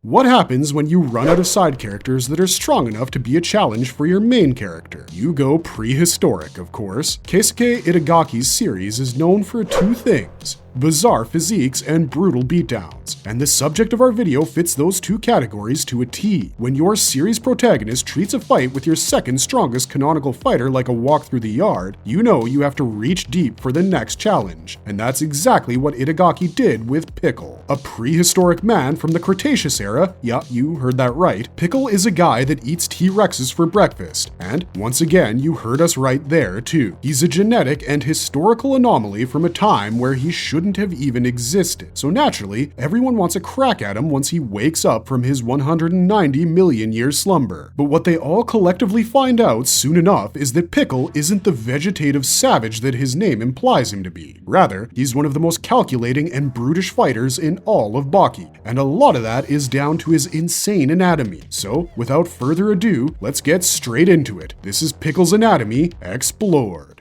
What happens when you run out of side characters that are strong enough to be a challenge for your main character? You go prehistoric, of course. Keisuke Itagaki's series is known for two things: bizarre physiques and brutal beatdowns, and the subject of our video fits those two categories to a T. When your series protagonist treats a fight with your second strongest canonical fighter like a walk through the yard, you know you have to reach deep for the next challenge, and that's exactly what Itagaki did with Pickle. A prehistoric man from the Cretaceous era, yeah, you heard that right. Pickle is a guy that eats T-Rexes for breakfast, and once again, you heard us right there too. He's a genetic and historical anomaly from a time where he shouldn't have even existed. So naturally, everyone wants a crack at him once he wakes up from his 190 million year slumber. But what they all collectively find out soon enough is that Pickle isn't the vegetative savage that his name implies him to be. Rather, he's one of the most calculating and brutish fighters in all of Baki, and a lot of that is down to his insane anatomy. So, without further ado, let's get straight into it. This is Pickle's Anatomy Explored.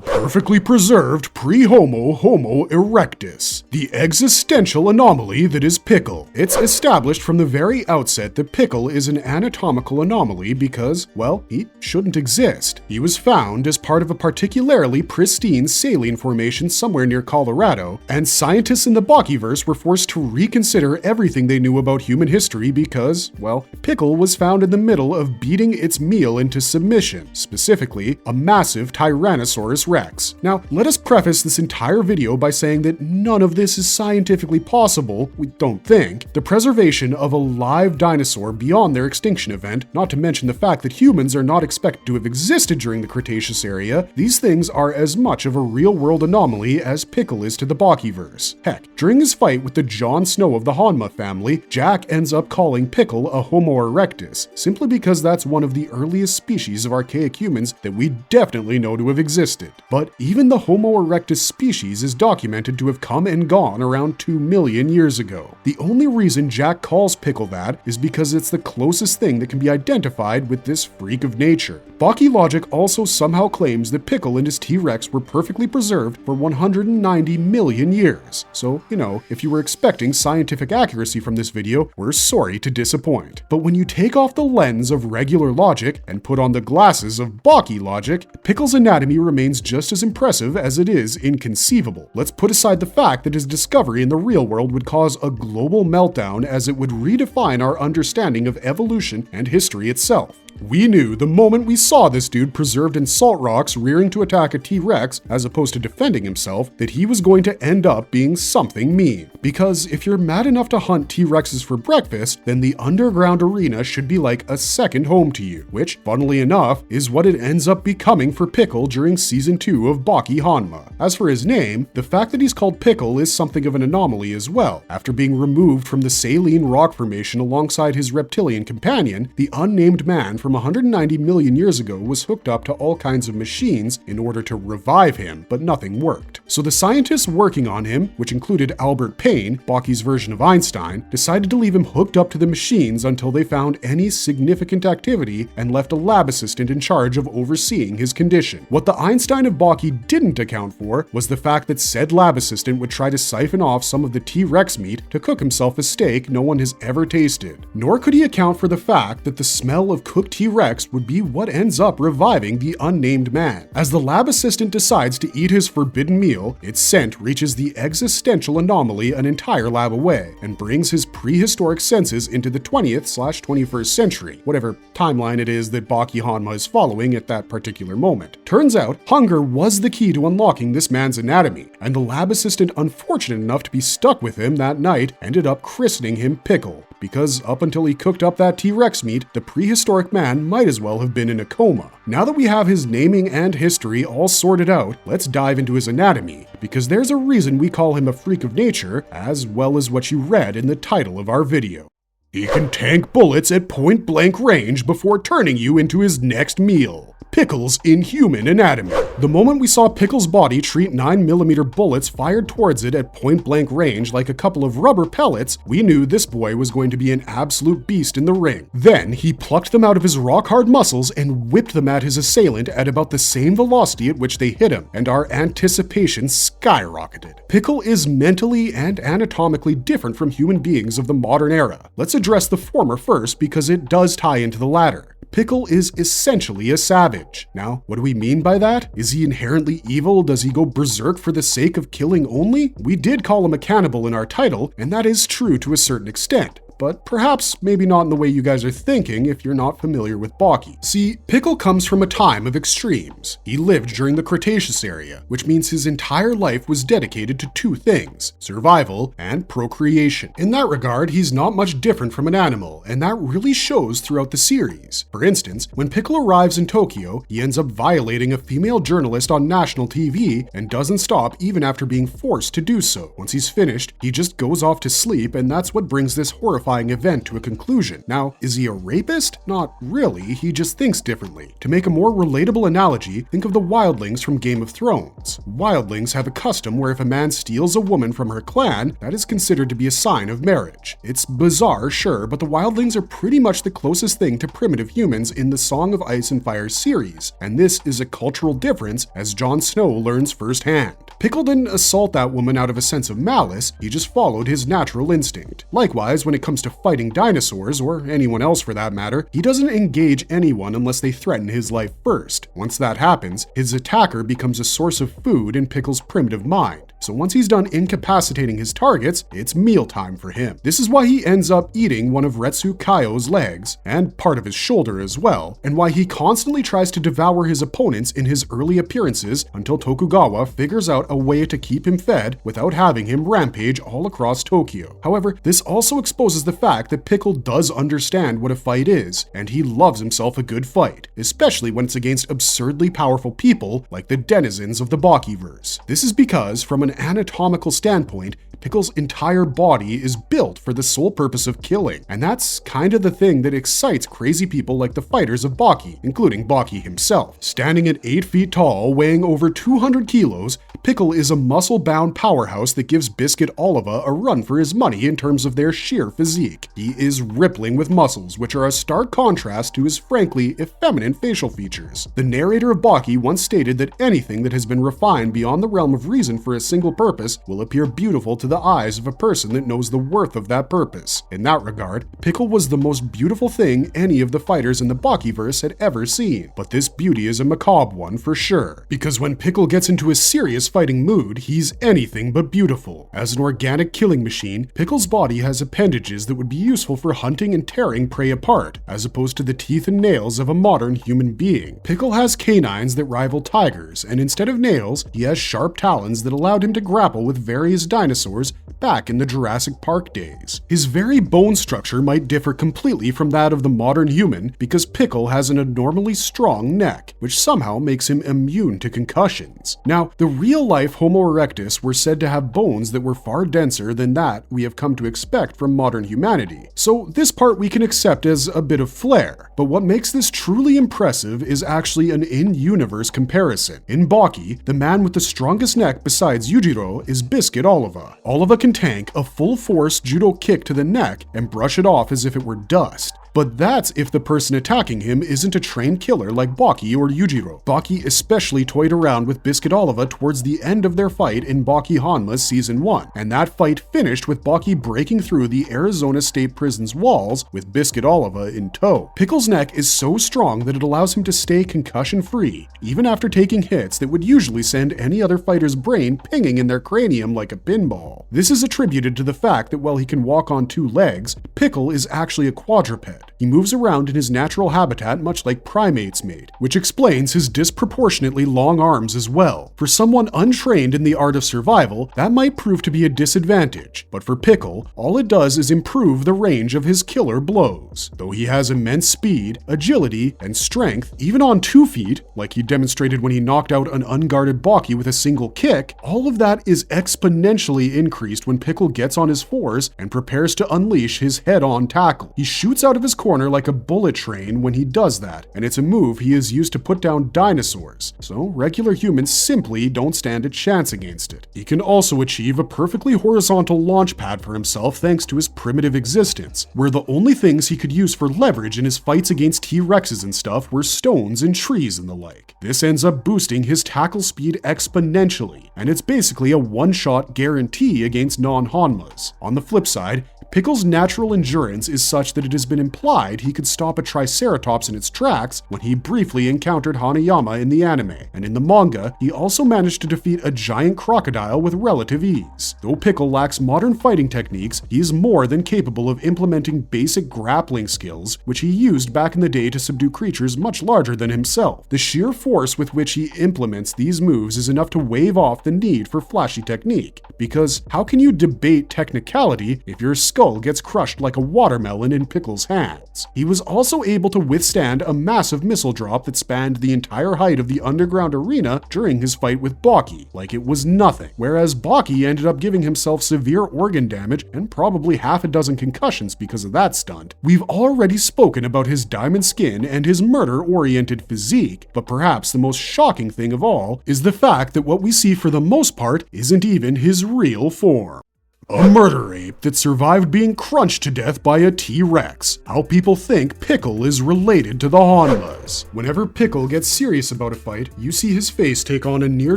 Perfectly preserved pre-Homo Homo erectus, the existential anomaly that is Pickle. It's established from the very outset that Pickle is an anatomical anomaly because, well, he shouldn't exist. He was found as part of a particularly pristine saline formation somewhere near Colorado, and scientists in the Bakiverse were forced to reconsider everything they knew about human history because, well, Pickle was found in the middle of beating its meal into submission, specifically a massive Tyrannosaurus Rex. Now, let us preface this entire video by saying that none of this is scientifically possible, we don't think. The preservation of a live dinosaur beyond their extinction event, not to mention the fact that humans are not expected to have existed during the Cretaceous area, these things are as much of a real-world anomaly as Pickle is to the Bakiverse. Heck, during his fight with the Jon Snow of the Hanma family, Jack ends up calling Pickle a Homo erectus, simply because that's one of the earliest species of archaic humans that we definitely know to have existed. But even the Homo erectus species is documented to have come and gone around 2 million years ago. The only reason Jack calls Pickle that is because it's the closest thing that can be identified with this freak of nature. Baki logic also somehow claims that Pickle and his T-Rex were perfectly preserved for 190 million years. So, you know, if you were expecting scientific accuracy from this video, we're sorry to disappoint. But when you take off the lens of regular logic and put on the glasses of Baki logic, Pickle's anatomy remains just as impressive as it is inconceivable. Let's put aside the fact that his discovery in the real world would cause a global meltdown, as it would redefine our understanding of evolution and history itself. We knew the moment we saw this dude preserved in salt rocks rearing to attack a T-Rex as opposed to defending himself that he was going to end up being something mean. Because if you're mad enough to hunt T-Rexes for breakfast, then the underground arena should be like a second home to you, which, funnily enough, is what it ends up becoming for Pickle during Season 2 of Baki Hanma. As for his name, the fact that he's called Pickle is something of an anomaly as well. After being removed from the saline rock formation alongside his reptilian companion, the unnamed man from 190 million years ago was hooked up to all kinds of machines in order to revive him, but nothing worked. So the scientists working on him, which included Albert Payne, Baki's version of Einstein, decided to leave him hooked up to the machines until they found any significant activity and left a lab assistant in charge of overseeing his condition. What the Einstein of Baki didn't account for was the fact that said lab assistant would try to siphon off some of the T-Rex meat to cook himself a steak no one has ever tasted. Nor could he account for the fact that the smell of cooked T-Rex would be what ends up reviving the unnamed man. As the lab assistant decides to eat his forbidden meal, its scent reaches the existential anomaly an entire lab away and brings his prehistoric senses into the 20th/21st century, whatever timeline it is that Baki Hanma is following at that particular moment. Turns out, hunger was the key to unlocking this man's anatomy, and the lab assistant, unfortunate enough to be stuck with him that night, ended up christening him Pickle. Because up until he cooked up that T-Rex meat, the prehistoric man might as well have been in a coma. Now that we have his naming and history all sorted out, let's dive into his anatomy, because there's a reason we call him a freak of nature, as well as what you read in the title of our video. He can tank bullets at point-blank range before turning you into his next meal. Pickle's inhuman anatomy. The moment we saw Pickle's body treat 9mm bullets fired towards it at point-blank range like a couple of rubber pellets, we knew this boy was going to be an absolute beast in the ring. Then, he plucked them out of his rock-hard muscles and whipped them at his assailant at about the same velocity at which they hit him, and our anticipation skyrocketed. Pickle is mentally and anatomically different from human beings of the modern era. Let's address the former first because it does tie into the latter. Pickle is essentially a savage. Now, what do we mean by that? Is he inherently evil? Does he go berserk for the sake of killing only? We did call him a cannibal in our title, and that is true to a certain extent. But perhaps maybe not in the way you guys are thinking if you're not familiar with Baki. See, Pickle comes from a time of extremes. He lived during the Cretaceous area, which means his entire life was dedicated to two things: survival and procreation. In that regard, he's not much different from an animal, and that really shows throughout the series. For instance, when Pickle arrives in Tokyo, he ends up violating a female journalist on national TV and doesn't stop even after being forced to do so. Once he's finished, he just goes off to sleep, and that's what brings this horrifying event to a conclusion. Now, is he a rapist? Not really, he just thinks differently. To make a more relatable analogy, think of the wildlings from Game of Thrones. Wildlings have a custom where if a man steals a woman from her clan, that is considered to be a sign of marriage. It's bizarre, sure, but the wildlings are pretty much the closest thing to primitive humans in the Song of Ice and Fire series, and this is a cultural difference as Jon Snow learns firsthand. Pickle didn't assault that woman out of a sense of malice, he just followed his natural instinct. Likewise, when it comes to fighting dinosaurs, or anyone else for that matter, he doesn't engage anyone unless they threaten his life first. Once that happens, his attacker becomes a source of food in Pickle's primitive mind. So once he's done incapacitating his targets, it's mealtime for him. This is why he ends up eating one of Retsu Kaio's legs, and part of his shoulder as well, and why he constantly tries to devour his opponents in his early appearances until Tokugawa figures out a way to keep him fed without having him rampage all across Tokyo. However, this also exposes the fact that Pickle does understand what a fight is, and he loves himself a good fight, especially when it's against absurdly powerful people like the denizens of the Bakiverse. This is because, from an anatomical standpoint, Pickle's entire body is built for the sole purpose of killing, and that's kind of the thing that excites crazy people like the fighters of Baki, including Baki himself. Standing at 8 feet tall, weighing over 200 kilos, Pickle is a muscle-bound powerhouse that gives Biscuit Oliva a run for his money in terms of their sheer physique. He is rippling with muscles, which are a stark contrast to his frankly effeminate facial features. The narrator of Baki once stated that anything that has been refined beyond the realm of reason for a single purpose will appear beautiful to the eyes of a person that knows the worth of that purpose. In that regard, Pickle was the most beautiful thing any of the fighters in the Bakiverse had ever seen. But this beauty is a macabre one for sure, because when Pickle gets into a serious fighting mood, he's anything but beautiful. As an organic killing machine, Pickle's body has appendages that would be useful for hunting and tearing prey apart, as opposed to the teeth and nails of a modern human being. Pickle has canines that rival tigers, and instead of nails, he has sharp talons that allowed him to grapple with various dinosaurs back in the Jurassic Park days. His very bone structure might differ completely from that of the modern human because Pickle has an abnormally strong neck, which somehow makes him immune to concussions. Now, the real-life Homo erectus were said to have bones that were far denser than that we have come to expect from modern humanity, so this part we can accept as a bit of flair. But what makes this truly impressive is actually an in-universe comparison. In Baki, the man with the strongest neck besides Yujiro is Biscuit Oliva. Oliva can tank a full-force judo kick to the neck and brush it off as if it were dust. But that's if the person attacking him isn't a trained killer like Baki or Yujiro. Baki especially toyed around with Biscuit Oliva towards the end of their fight in Baki Hanma Season 1, and that fight finished with Baki breaking through the Arizona State Prison's walls with Biscuit Oliva in tow. Pickle's neck is so strong that it allows him to stay concussion-free, even after taking hits that would usually send any other fighter's brain pinging in their cranium like a pinball. This is attributed to the fact that while he can walk on 2 legs, Pickle is actually a quadruped. He moves around in his natural habitat much like primates made, which explains his disproportionately long arms as well. For someone untrained in the art of survival, that might prove to be a disadvantage, but for Pickle, all it does is improve the range of his killer blows. Though he has immense speed, agility, and strength, even on 2 feet, like he demonstrated when he knocked out an unguarded Baki with a single kick, all of that is exponentially increased when Pickle gets on his fours and prepares to unleash his head-on tackle. He shoots out of his corner like a bullet train when he does that, and it's a move he has used to put down dinosaurs, so regular humans simply don't stand a chance against it. He can also achieve a perfectly horizontal launch pad for himself thanks to his primitive existence, where the only things he could use for leverage in his fights against T-Rexes and stuff were stones and trees and the like. This ends up boosting his tackle speed exponentially, and it's basically a one-shot guarantee against non-Hanmas. On the flip side, Pickle's natural endurance is such that it has been implied he could stop a Triceratops in its tracks when he briefly encountered Hanayama in the anime, and in the manga, he also managed to defeat a giant crocodile with relative ease. Though Pickle lacks modern fighting techniques, he is more than capable of implementing basic grappling skills, which he used back in the day to subdue creatures much larger than himself. The sheer force with which he implements these moves is enough to wave off the need for flashy technique, because how can you debate technicality if your skull gets crushed like a watermelon in Pickle's hands? He was also able to withstand a massive missile drop that spanned the entire height of the underground arena during his fight with Baki, like it was nothing, whereas Baki ended up giving himself severe organ damage and probably half a dozen concussions because of that stunt. We've already spoken about his diamond skin and his murder-oriented physique, but perhaps the most shocking thing of all is the fact that what we see for the most part isn't even his real form. A murder ape that survived being crunched to death by a T-Rex. How people think Pickle is related to the Hanmas. Whenever Pickle gets serious about a fight, you see his face take on a near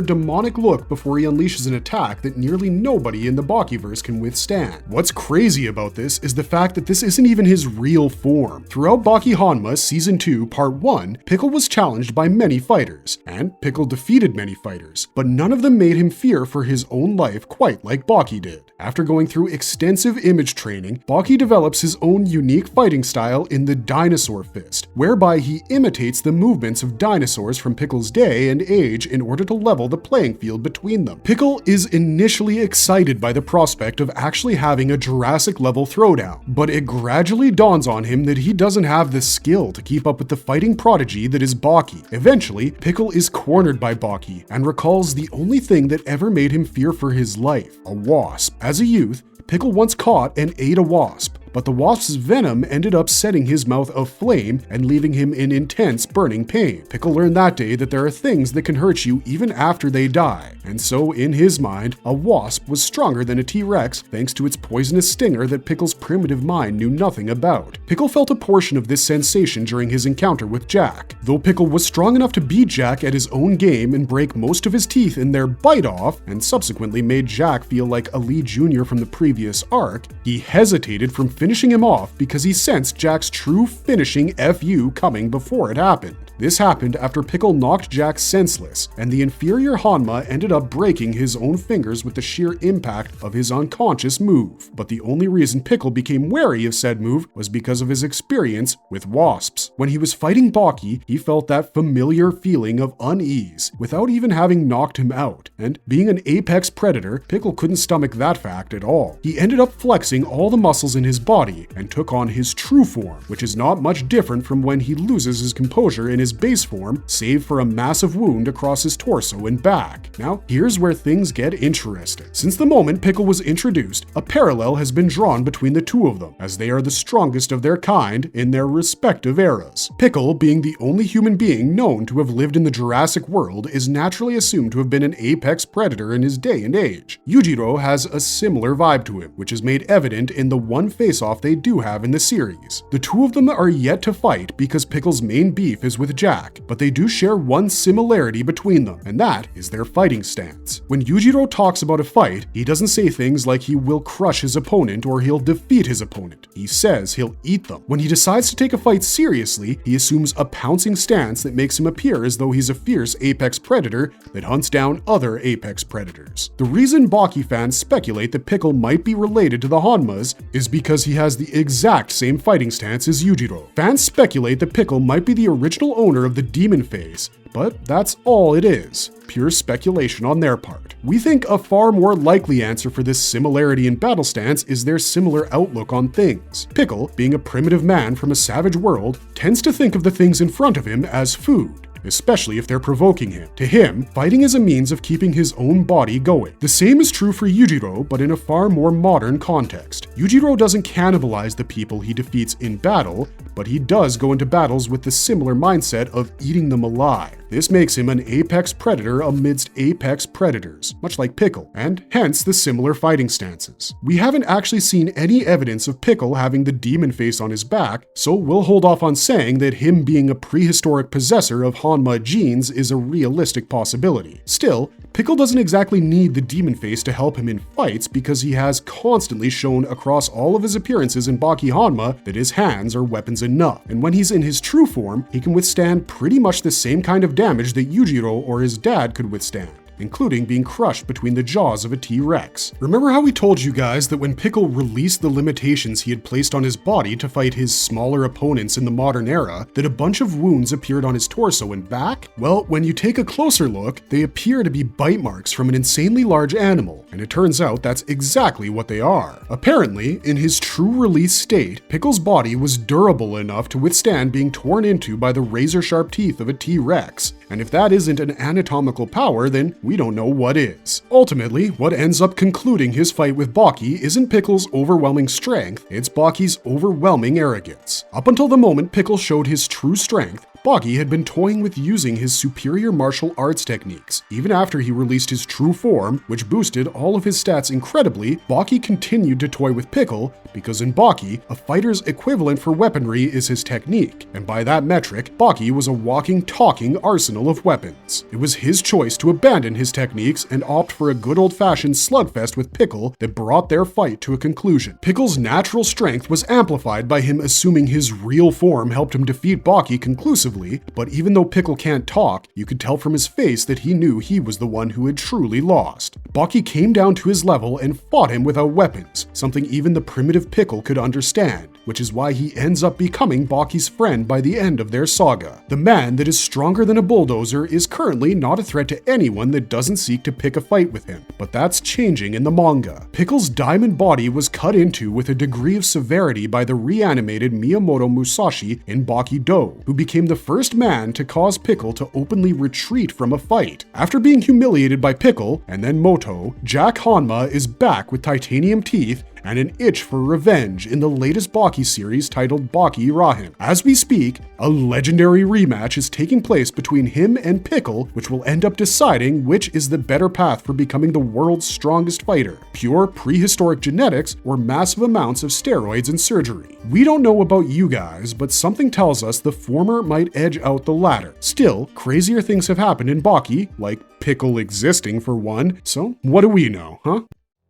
demonic look before he unleashes an attack that nearly nobody in the Bakiverse can withstand. What's crazy about this is the fact that this isn't even his real form. Throughout Baki Hanma Season 2 Part 1, Pickle was challenged by many fighters, and Pickle defeated many fighters, but none of them made him fear for his own life quite like Baki did. After going through extensive image training, Baki develops his own unique fighting style in the Dinosaur Fist, whereby he imitates the movements of dinosaurs from Pickle's day and age in order to level the playing field between them. Pickle is initially excited by the prospect of actually having a Jurassic-level throwdown, but it gradually dawns on him that he doesn't have the skill to keep up with the fighting prodigy that is Baki. Eventually, Pickle is cornered by Baki and recalls the only thing that ever made him fear for his life, a wasp. As a youth, Pickle once caught and ate a wasp, but the wasp's venom ended up setting his mouth aflame and leaving him in intense burning pain. Pickle learned that day that there are things that can hurt you even after they die, and so in his mind, a wasp was stronger than a T-Rex thanks to its poisonous stinger that Pickle's primitive mind knew nothing about. Pickle felt a portion of this sensation during his encounter with Jack. Though Pickle was strong enough to beat Jack at his own game and break most of his teeth in their bite off, and subsequently made Jack feel like a Lee Jr. from the previous arc, he hesitated from finishing him off because he sensed Jack's true finishing FU coming before it happened. This happened after Pickle knocked Jack senseless, and the inferior Hanma ended up breaking his own fingers with the sheer impact of his unconscious move. But the only reason Pickle became wary of said move was because of his experience with wasps. When he was fighting Baki, he felt that familiar feeling of unease without even having knocked him out, and being an apex predator, Pickle couldn't stomach that fact at all. He ended up flexing all the muscles in his body and took on his true form, which is not much different from when he loses his composure in his base form, save for a massive wound across his torso and back. Now, here's where things get interesting. Since the moment Pickle was introduced, a parallel has been drawn between the two of them, as they are the strongest of their kind in their respective eras. Pickle, being the only human being known to have lived in the Jurassic world, is naturally assumed to have been an apex predator in his day and age. Yujiro has a similar vibe to him, which is made evident in the one face-off they do have in the series. The two of them are yet to fight because Pickle's main beef is with Jack, but they do share one similarity between them, and that is their fighting stance. When Yujiro talks about a fight, he doesn't say things like he will crush his opponent or he'll defeat his opponent. He says he'll eat them. When he decides to take a fight seriously, he assumes a pouncing stance that makes him appear as though he's a fierce apex predator that hunts down other apex predators. The reason Baki fans speculate that Pickle might be related to the Hanmas is because he has the exact same fighting stance as Yujiro. Fans speculate that Pickle might be the original owner of the demon face, but that's all it is. Pure speculation on their part. We think a far more likely answer for this similarity in battle stance is their similar outlook on things. Pickle, being a primitive man from a savage world, tends to think of the things in front of him as food. especially if they're provoking him. To him, fighting is a means of keeping his own body going. The same is true for Yujiro, but in a far more modern context. Yujiro doesn't cannibalize the people he defeats in battle, but he does go into battles with the similar mindset of eating them alive. This makes him an apex predator amidst apex predators, much like Pickle, and hence the similar fighting stances. We haven't actually seen any evidence of Pickle having the demon face on his back, so we'll hold off on saying that him being a prehistoric possessor of Hanma genes is a realistic possibility. Still, Pickle doesn't exactly need the demon face to help him in fights because he has constantly shown across all of his appearances in Baki Hanma that his hands are weapons enough, and when he's in his true form, he can withstand pretty much the same kind of damage that Yujiro or his dad could withstand, including being crushed between the jaws of a T-Rex. Remember how we told you guys that when Pickle released the limitations he had placed on his body to fight his smaller opponents in the modern era, that a bunch of wounds appeared on his torso and back? Well, when you take a closer look, they appear to be bite marks from an insanely large animal, and it turns out that's exactly what they are. Apparently, in his true release state, Pickle's body was durable enough to withstand being torn into by the razor-sharp teeth of a T-Rex, and if that isn't an anatomical power, then we don't know what is. Ultimately, what ends up concluding his fight with Baki isn't Pickle's overwhelming strength, it's Baki's overwhelming arrogance. Up until the moment Pickle showed his true strength, Baki had been toying with using his superior martial arts techniques. Even after he released his true form, which boosted all of his stats incredibly, Baki continued to toy with Pickle because in Baki, a fighter's equivalent for weaponry is his technique, and by that metric, Baki was a walking, talking arsenal of weapons. It was his choice to abandon his techniques and opt for a good old-fashioned slugfest with Pickle that brought their fight to a conclusion. Pickle's natural strength was amplified by him assuming his real form helped him defeat Baki conclusively, but even though Pickle can't talk, you could tell from his face that he knew he was the one who had truly lost. Baki came down to his level and fought him without weapons, something even the primitive Pickle could understand, which is why he ends up becoming Baki's friend by the end of their saga. The man that is stronger than a bulldozer is currently not a threat to anyone that doesn't seek to pick a fight with him, but that's changing in the manga. Pickle's diamond body was cut into with a degree of severity by the reanimated Miyamoto Musashi in Baki Do, who became the first man to cause Pickle to openly retreat from a fight. After being humiliated by Pickle and then Moto, Jack Hanma is back with titanium teeth and an itch for revenge in the latest Baki series titled Baki Rahim. As we speak, a legendary rematch is taking place between him and Pickle, which will end up deciding which is the better path for becoming the world's strongest fighter: pure prehistoric genetics or massive amounts of steroids and surgery. We don't know about you guys, but something tells us the former might edge out the latter. Still, crazier things have happened in Baki, like Pickle existing for one, so what do we know, huh?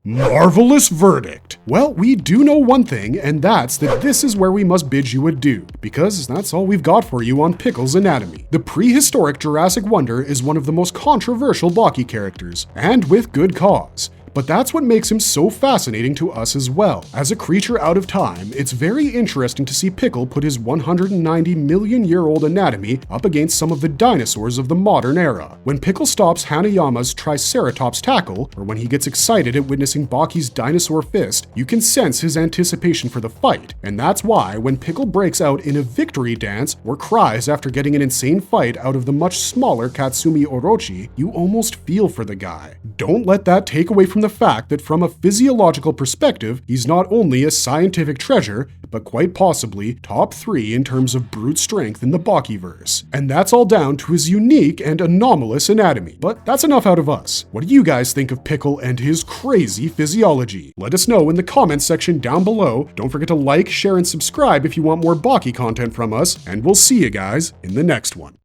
Marvelous verdict! Well, we do know one thing, and that's that this is where we must bid you adieu, because that's all we've got for you on Pickle's anatomy. The prehistoric Jurassic Wonder is one of the most controversial Baki characters, and with good cause. But that's what makes him so fascinating to us as well. As a creature out of time, it's very interesting to see Pickle put his 190 million year old anatomy up against some of the dinosaurs of the modern era. When Pickle stops Hanayama's Triceratops tackle, or when he gets excited at witnessing Baki's dinosaur fist, you can sense his anticipation for the fight. And that's why when Pickle breaks out in a victory dance or cries after getting an insane fight out of the much smaller Katsumi Orochi, you almost feel for the guy. Don't let that take away from the fact that from a physiological perspective, he's not only a scientific treasure, but quite possibly top 3 in terms of brute strength in the Bakiverse. And that's all down to his unique and anomalous anatomy. But that's enough out of us. What do you guys think of Pickle and his crazy physiology? Let us know in the comments section down below. Don't forget to like, share, and subscribe if you want more Baki content from us, and we'll see you guys in the next one.